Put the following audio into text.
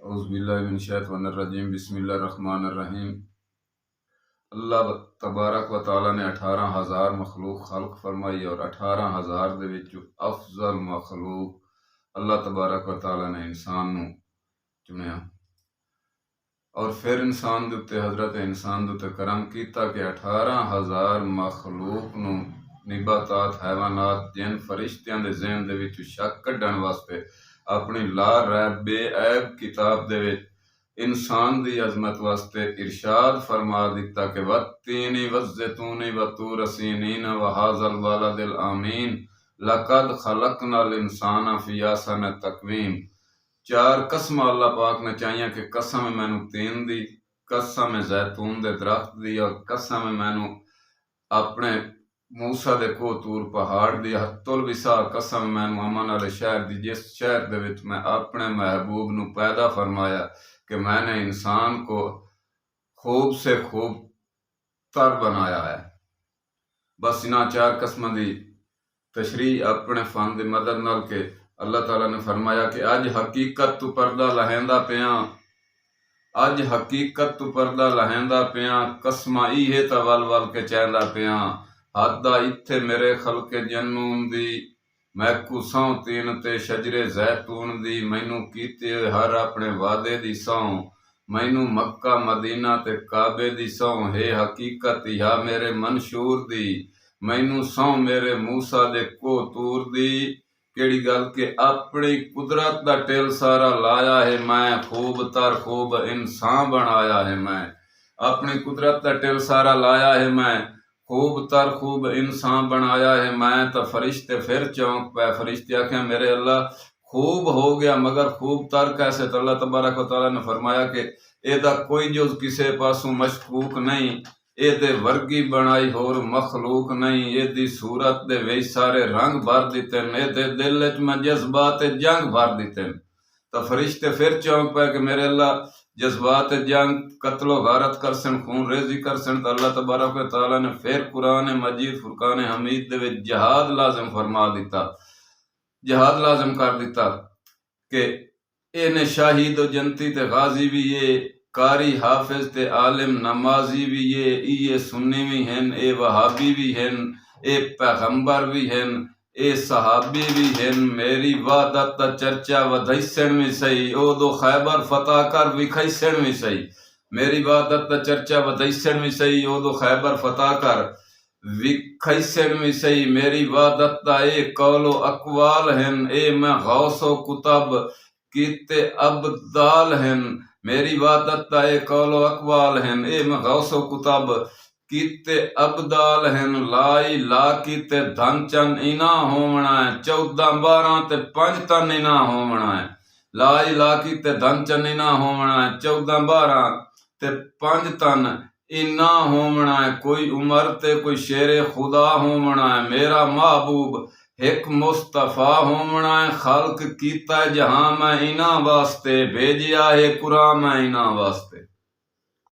औज़ुबिल्लाहिमिनश्शैतानिर्रजीम बिस्मिल्लाहिर्रहमानिर्रहीम। अल्लाह तबारक व तआला ने 18,000 मखलूक खल्क फरमाई और 18,000 दे विच अफजल मखलूक अल्लाह तबारक व तआला ने इंसान नूं चुनिया और फिर इंसान दे उत्ते हज़रत इंसान दे उत्ते करम कीता कि 18,000 मखलूक नूं निबातात हैवानात जिन फरिश्तियां दे ज़हन दे विच शक कढण वास्ते अपनी ला रैब बेऐब किताब दे विच इंसान दी अजमत वास्ते इरशाद फरमा दिता कि वत्तीनी वज़्ज़ैतूनी वतूर सीनीन व हाज़ल वालदिल आमीन लक़द खलक़नल इंसाना फ़ी अहसनि तक़वीम। चार कसम अल्लाह पाक ने चाहिए कि कसम मैनू तीन दी, कसम जैतून दे दरख्त दी और कसम मैनू अपने मूसा दे कोह तूर पहाड़ दी, हत्तुल विसा कसम मैनू अमन वाले शहर दी जिस शहर दे विच मैं अपने महबूब नू पैदा फरमाया कि मैंने इंसान को खूब से खूब तर बनाया है। बस इन्हां चार कसम दी तशरी अपने फन दी मदद नाल के अल्लाह ताला ने फरमाया कि अज हकीकत तू पर्दा लहेंदा पिया, अज हकीकत तू पर्दा लहेंदा पिया, कसमा इहे ता वल वल के चैंदा पिया, हदा इत्थे मेरे खलके जन्नून दी, मैकू सौं तीन ते शजरे जैतून दी, मैनू कीते हर अपने वादे दी सौं, मैनू मक्का मदीना ते काबे दी सौं, हे हकीकत या मेरे मंशूर दी, मैनू सौं मेरे मूसा दे को तूर दी, केड़ी गल के अपनी कुदरत दा टेल सारा लाया है मैं, खूब तर खूब इंसान बनाया है मैं, अपनी कुदरत दा टेल सारा लाया है मैं, खूब तर खूब इंसान बनाया है मैं। तो फरिश्ते फिर चौंक पे, फरिश्ते आखे मेरे अल्लाह खूब हो गया मगर खूब तर कैसे? तो अल्लाह तबारक व तआला ने फरमाया कि एदा कोई जुज किसे पासों मशकूक नहीं, एदे वर्गी बनाई होर मखलूक नहीं, एदी सूरत दे वे सारे रंग भर दिते, एदे दिल च मैं जज्बात जंग भर दिते। तो फरिश्ते फिर चौंक पे कि मेरे अल्लाह जज्बात जंग कत्लो गारत कर सन, खून रेजी कर सन। तो अल्लाह तबारक व तआला ने फिर कुरान मजीद फुरकान हमीद दे विच जिहाद लाजम फरमा दिता, जिहाद लाजम कर दिता कि इन्हें शाहिद जनती ते गाजी भी ये, कारी हाफिज ते आलिम नमाजी भी ये सुन्नी भी हैं, ए वहाबी भी हैं, ए पैगंबर भी हैं, ए सहाबी भी हैं, मेरी वादत दा चर्चा वधैसन भी सही, ओ दो खैबर फतह कर विखैसन भी सही, मेरी वादत दा चर्चा वधैसन भी सही, ओ दो खैबर फतह कर विखैसन भी सही, मेरी वादत दा ए कौलो अकवाल हैं, ए मैं गौसो कुतब कीते अबदाल हैं, मेरी वादत दा ए कौलो अकवाल हैं, ए मैं गौसो कुतब कीते अबदाल हैं, लाई ला कीते धन चन इना होवना है, 14 12 ते 5 तन इना होवना है, लाई ला कीते धन चन इना होवना है, 14 12 ते 5 तन इना होवना है, कोई उमर ते कोई शेरे खुदा होवना है, मेरा महबूब एक मुस्तफा होवना है, खल्क कीता जहां मैं इना वास्ते, भेजिया है कुरान मैं इना वास्ते।